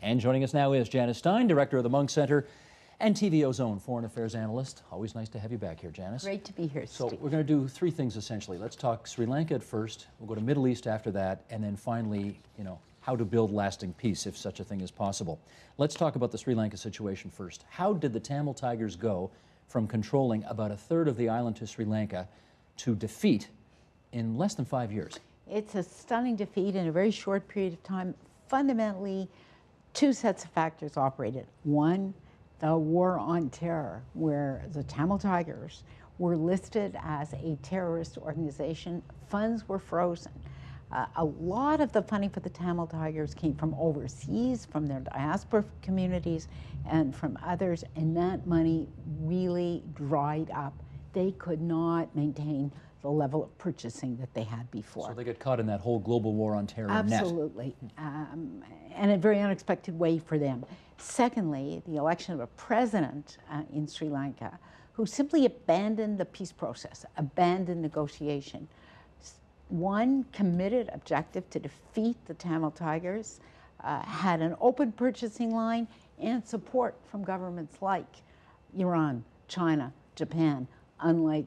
And joining us now is Janice Stein, director of the Munk Center and TVO's own foreign affairs analyst. Always nice to have you back here, Janice. Great to be here, So Steve. we're going to do three things essentially. Let's talk Sri Lanka at first, we'll go to Middle East after that, and then finally, how to build lasting peace if such a thing is possible. Let's talk about the Sri Lanka situation first. How did the Tamil Tigers go from controlling about a third of the island to Sri Lanka to defeat in less than 5 years? It's a stunning defeat in a very short period of time. Fundamentally, two sets of factors operated. One, the war on terror, where the Tamil Tigers were listed as a terrorist organization. Funds were frozen. A lot of the funding for the Tamil Tigers came from overseas, from their diaspora communities, and from others, and that money really dried up. They could not maintain the level of purchasing that they had before. So they get caught in that whole global war on terror net. Absolutely, and a very unexpected way for them. Secondly, the election of a president in Sri Lanka who simply abandoned the peace process, abandoned negotiation. One committed objective to defeat the Tamil Tigers, had an open purchasing line and support from governments like Iran, China, Japan, unlike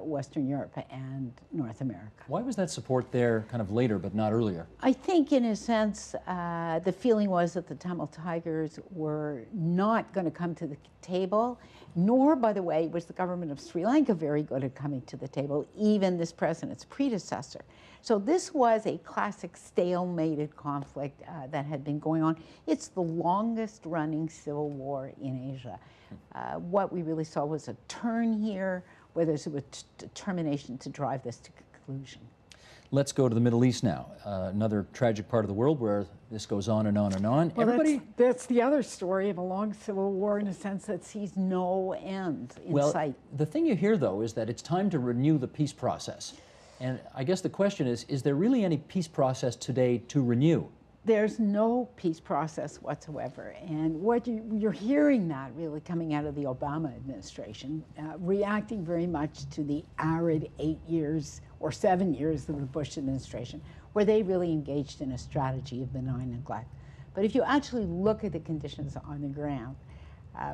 Western Europe and North America. Why was that support there kind of later but not earlier? I think in a sense the feeling was that the Tamil Tigers were not going to come to the table, nor, by the way, was the government of Sri Lanka very good at coming to the table, even this president's predecessor. So this was a classic stalemated conflict that had been going on. It's the longest running civil war in Asia. What we really saw was a turn here, where there's a determination to drive this to conclusion. Let's go to the Middle East now, another tragic part of the world where this goes on and on and on. Well, that's the other story of a long civil war in a sense that sees no end in sight. The thing you hear, though, is that it's time to renew the peace process. And I guess the question is there really any peace process today to renew? There's no peace process whatsoever, and what you're hearing that really coming out of the Obama administration, reacting very much to the arid 8 years or 7 years of the Bush administration, where they really engaged in a strategy of benign neglect. But if you actually look at the conditions on the ground,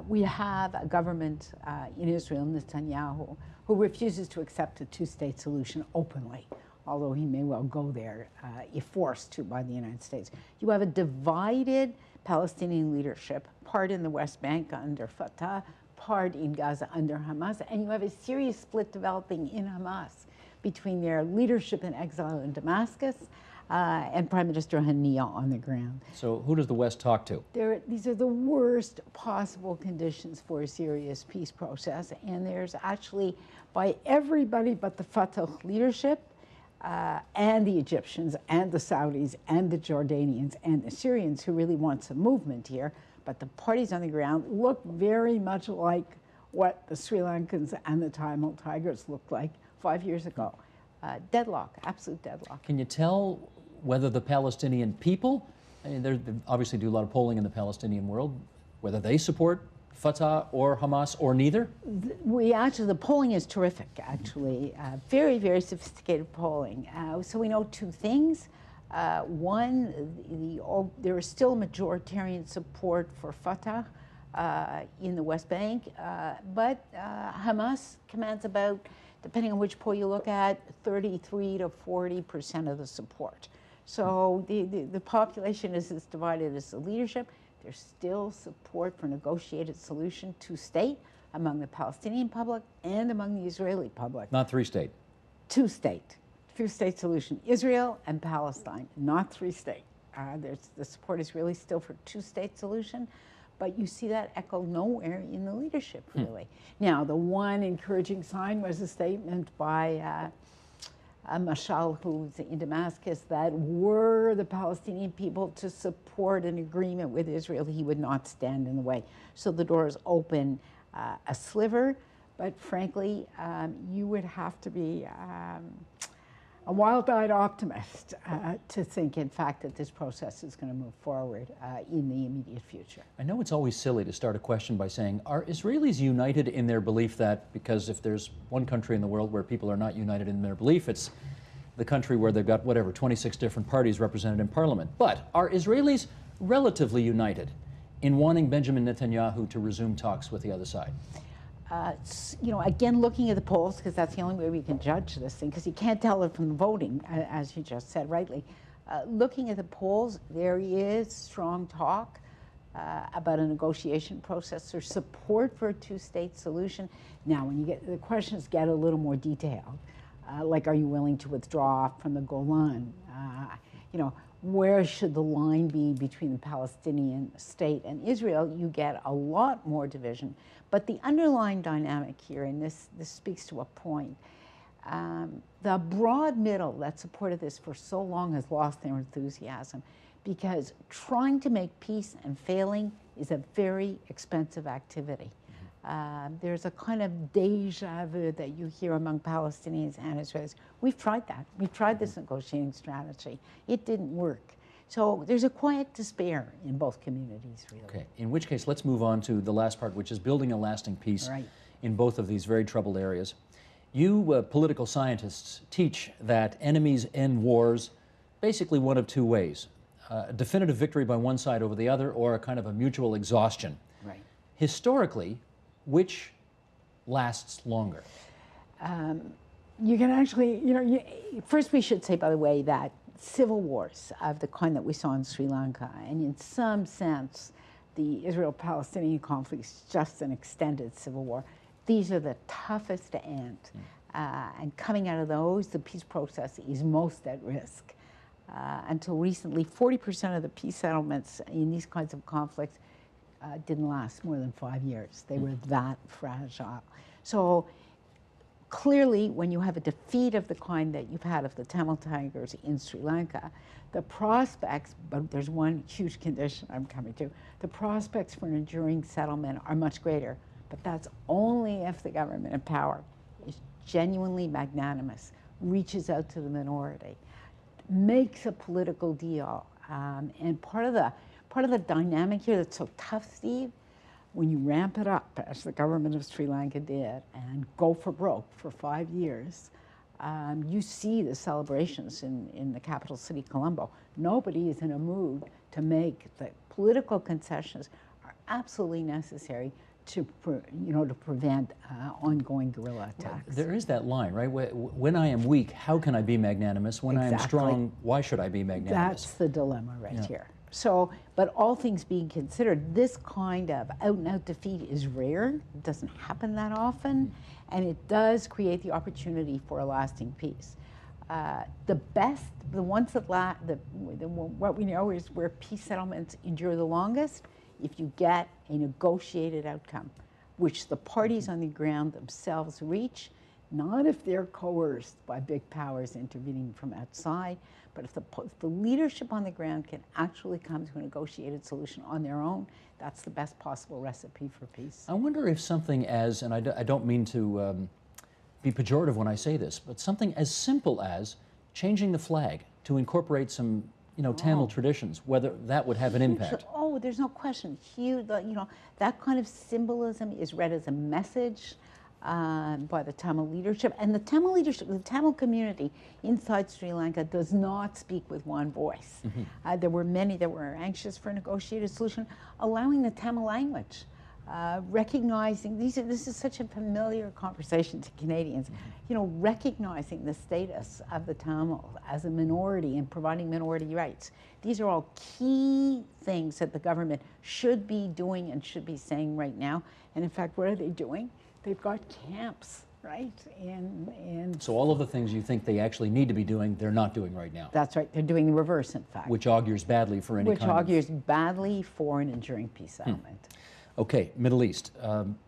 we have a government in Israel, Netanyahu, who refuses to accept a two-state solution openly, although he may well go there if forced to by the United States. You have a divided Palestinian leadership, part in the West Bank under Fatah, part in Gaza under Hamas, and you have a serious split developing in Hamas between their leadership in exile in Damascus and Prime Minister Haniya on the ground. So who does the West talk to? These are the worst possible conditions for a serious peace process, and there's actually, by everybody but the Fatah leadership, and the Egyptians and the Saudis and the Jordanians and the Syrians who really want some movement here, but the parties on the ground look very much like what the Sri Lankans and the Tamil Tigers looked like 5 years ago. Deadlock, absolute deadlock. Can you tell whether the Palestinian people, I mean, they obviously do a lot of polling in the Palestinian world, whether they support Fatah or Hamas or neither? The polling is terrific, actually. Very, very sophisticated polling. So we know two things. One, there is still majoritarian support for Fatah in the West Bank, but Hamas commands about, depending on which poll you look at, 33 to 40% of the support. So the population is as divided as the leadership. There's still support for negotiated solution, two-state, among the Palestinian public and among the Israeli public. Not three-state? Two-state. Two-state solution. Israel and Palestine, not three-state. The support is really still for two-state solution, but you see that echoed nowhere in the leadership, really. Now, the one encouraging sign was a statement by Mashal, who's in Damascus, that were the Palestinian people to support an agreement with Israel, he would not stand in the way. So the door is open a sliver, but frankly, you would have to be a wild-eyed optimist to think, in fact, that this process is going to move forward in the immediate future. I know it's always silly to start a question by saying, are Israelis united in their belief that, because if there's one country in the world where people are not united in their belief, it's the country where they've got, whatever, 26 different parties represented in parliament. But are Israelis relatively united in wanting Benjamin Netanyahu to resume talks with the other side? You know, again, looking at the polls, because that's the only way we can judge this thing, because you can't tell it from the voting, as you just said rightly. Looking at the polls, there is strong talk about a negotiation process. There's support for a two-state solution. Now, when you get, the questions get a little more detailed, like, are you willing to withdraw from the Golan? You know, where should the line be between the Palestinian state and Israel? You get a lot more division. But the underlying dynamic here, and this speaks to a point, the broad middle that supported this for so long has lost their enthusiasm, because trying to make peace and failing is a very expensive activity. There's a kind of deja vu that you hear among Palestinians and Israelis. We've tried that. We've tried this negotiating strategy. It didn't work. So there's a quiet despair in both communities, really. Okay, in which case, let's move on to the last part, which is building a lasting peace in both of these very troubled areas. You political scientists teach that enemies end wars basically one of two ways. A definitive victory by one side over the other, or a kind of a mutual exhaustion. Right. Historically, which lasts longer? You can actually, you know, first we should say, by the way, that civil wars of the kind that we saw in Sri Lanka, and in some sense, the Israel-Palestinian conflict is just an extended civil war. These are the toughest to end. And coming out of those, the peace process is most at risk. Until recently, 40% of the peace settlements in these kinds of conflicts didn't last more than 5 years. They were that fragile. So clearly, when you have a defeat of the kind that you've had of the Tamil Tigers in Sri Lanka, the prospects, but there's one huge condition I'm coming to, the prospects for an enduring settlement are much greater, but that's only if the government in power is genuinely magnanimous, reaches out to the minority, makes a political deal. And part of the dynamic here that's so tough, Steve, when you ramp it up, as the government of Sri Lanka did, and go for broke for 5 years, you see the celebrations in the capital city, Colombo. Nobody is in a mood to make the political concessions are absolutely necessary to prevent ongoing guerrilla attacks. There is that line, right? When I am weak, how can I be magnanimous? When I am strong, why should I be magnanimous? That's the dilemma right here. So, but all things being considered, this kind of out-and-out defeat is rare. It doesn't happen that often, and it does create the opportunity for a lasting peace. The ones that what we know is where peace settlements endure the longest, if you get a negotiated outcome, which the parties on the ground themselves reach, not if they're coerced by big powers intervening from outside, but if the leadership on the ground can actually come to a negotiated solution on their own, that's the best possible recipe for peace. I wonder if something as, and I don't mean to be pejorative when I say this, but something as simple as changing the flag to incorporate some, Tamil traditions, whether that would have an impact. Oh, there's no question. That kind of symbolism is read as a message by the Tamil leadership. And the Tamil leadership, the Tamil community inside Sri Lanka does not speak with one voice. There were many that were anxious for a negotiated solution, allowing the Tamil language, recognizing, this is such a familiar conversation to Canadians, recognizing the status of the Tamil as a minority and providing minority rights. These are all key things that the government should be doing and should be saying right now. And in fact, what are they doing? They've got camps, right? So all of the things you think they actually need to be doing, they're not doing right now. That's right. They're doing the reverse, in fact. Which augurs badly for any kind of... badly for an enduring peace settlement. Okay, Middle East.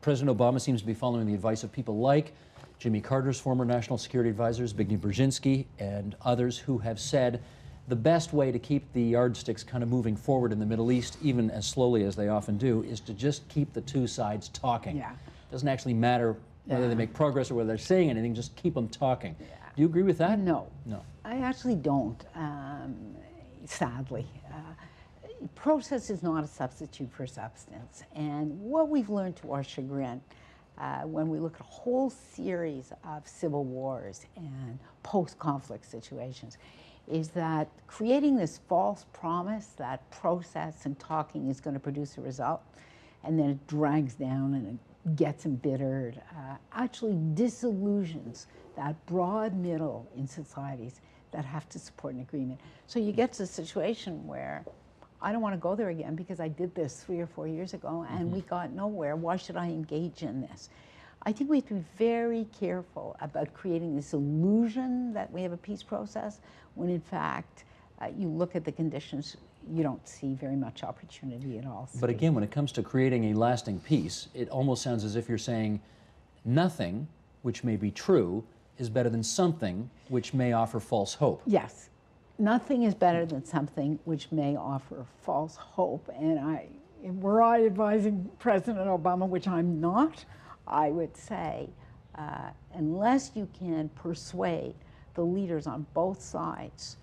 President Obama seems to be following the advice of people like Jimmy Carter's former national security advisors, Zbigniew Brzezinski, and others who have said the best way to keep the yardsticks kind of moving forward in the Middle East, even as slowly as they often do, is to just keep the two sides talking. Yeah. Doesn't actually matter whether they make progress or whether they're saying anything, just keep them talking. Yeah. Do you agree with that? No. No. I actually don't, sadly. Process is not a substitute for substance. And what we've learned to our chagrin, when we look at a whole series of civil wars and post-conflict situations, is that creating this false promise that process and talking is going to produce a result, and then it drags down and it gets embittered, actually disillusions that broad middle in societies that have to support an agreement. So you get to a situation where I don't want to go there again because I did this 3 or 4 years ago and we got nowhere. Why should I engage in this? I think we have to be very careful about creating this illusion that we have a peace process when in fact you look at the conditions, you don't see very much opportunity at all. But again, when it comes to creating a lasting peace, it almost sounds as if you're saying nothing, which may be true, is better than something which may offer false hope. Yes. Nothing is better than something which may offer false hope. And were I advising President Obama, which I'm not, I would say, unless you can persuade the leaders on both sides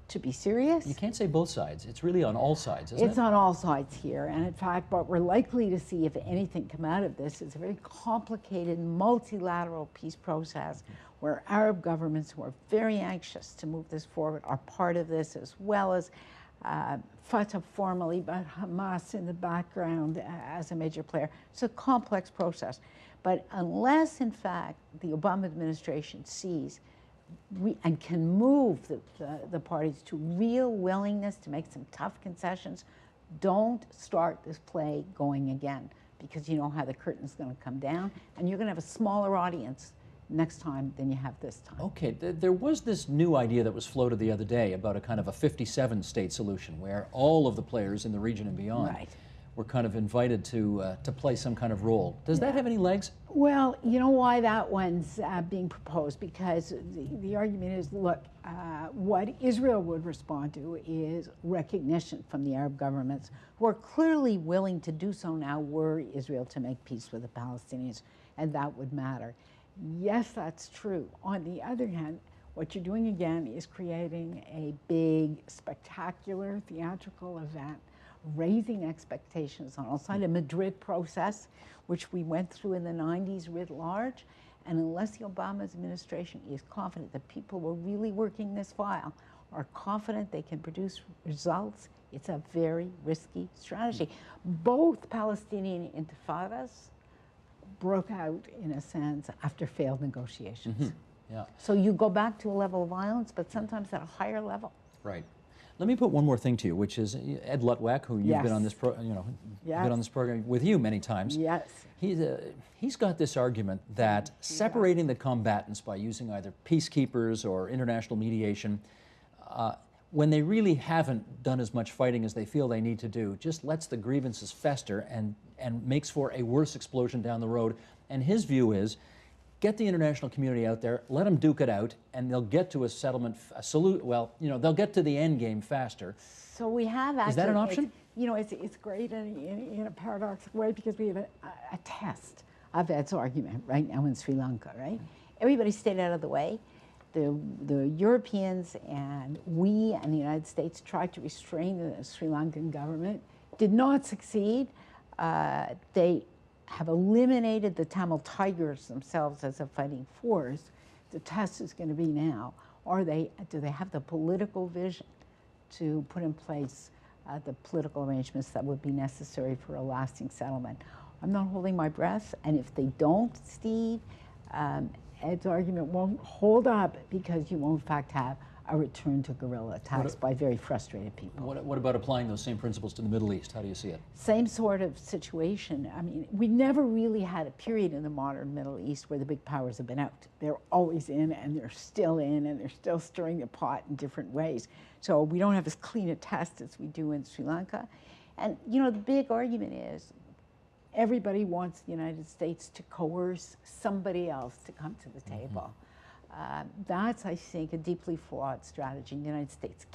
to be serious. You can't say both sides. It's really on all sides, isn't it? It's on all sides here. And in fact, what we're likely to see, if anything, come out of this is a very complicated multilateral peace process where Arab governments who are very anxious to move this forward are part of this, as well as Fatah formally, but Hamas in the background as a major player. It's a complex process. But unless, in fact, the Obama administration sees and can move the parties to real willingness to make some tough concessions, don't start this play going again, because you know how the curtain's going to come down, and you're going to have a smaller audience next time than you have this time. Okay, there was this new idea that was floated the other day about a kind of a 57-state solution where all of the players in the region and beyond were kind of invited to play some kind of role. Does that have any legs? Well, you know why that one's being proposed? Because the argument is, look, what Israel would respond to is recognition from the Arab governments who are clearly willing to do so now were Israel to make peace with the Palestinians, and that would matter. Yes, that's true. On the other hand, what you're doing again is creating a big, spectacular, theatrical event, raising expectations on all sides. A Madrid process, which we went through in the 90s writ large, and unless the Obama administration is confident that people who are really working this file are confident they can produce results, it's a very risky strategy. Both Palestinian intifadas broke out, in a sense, after failed negotiations. Yeah. So you go back to a level of violence, but sometimes at a higher level. Right. Let me put one more thing to you, which is Ed Lutwak, who you've been on this been on this program with you many times. Yes. He's got this argument that separating the combatants by using either peacekeepers or international mediation, when they really haven't done as much fighting as they feel they need to do, just lets the grievances fester and makes for a worse explosion down the road. And his view is, get the international community out there, let them duke it out, and they'll get to a settlement, well, they'll get to the end game faster. So we have actually... Is that an option? It's great in a paradoxical way, because we have a test of Ed's argument right now in Sri Lanka, right? Everybody stayed out of the way. The Europeans and we and the United States tried to restrain the Sri Lankan government, did not succeed. They have eliminated the Tamil Tigers themselves as a fighting force. The test is going to be now, do they have the political vision to put in place the political arrangements that would be necessary for a lasting settlement? I'm not holding my breath, and if they don't, Steve, Ed's argument won't hold up, because you will in fact have a return to guerrilla attacks by very frustrated people. What about applying those same principles to the Middle East? How do you see it? Same sort of situation. I mean, we never really had a period in the modern Middle East where the big powers have been out. They're always in, and they're still in, and they're still stirring the pot in different ways. So we don't have as clean a test as we do in Sri Lanka. And the big argument is everybody wants the United States to coerce somebody else to come to the table. That's, I think, a deeply flawed strategy. The United States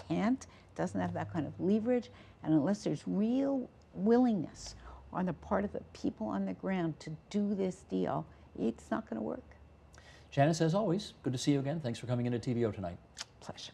doesn't have that kind of leverage, and unless there's real willingness on the part of the people on the ground to do this deal, it's not going to work. Janice, as always, good to see you again. Thanks for coming into TVO tonight. Pleasure.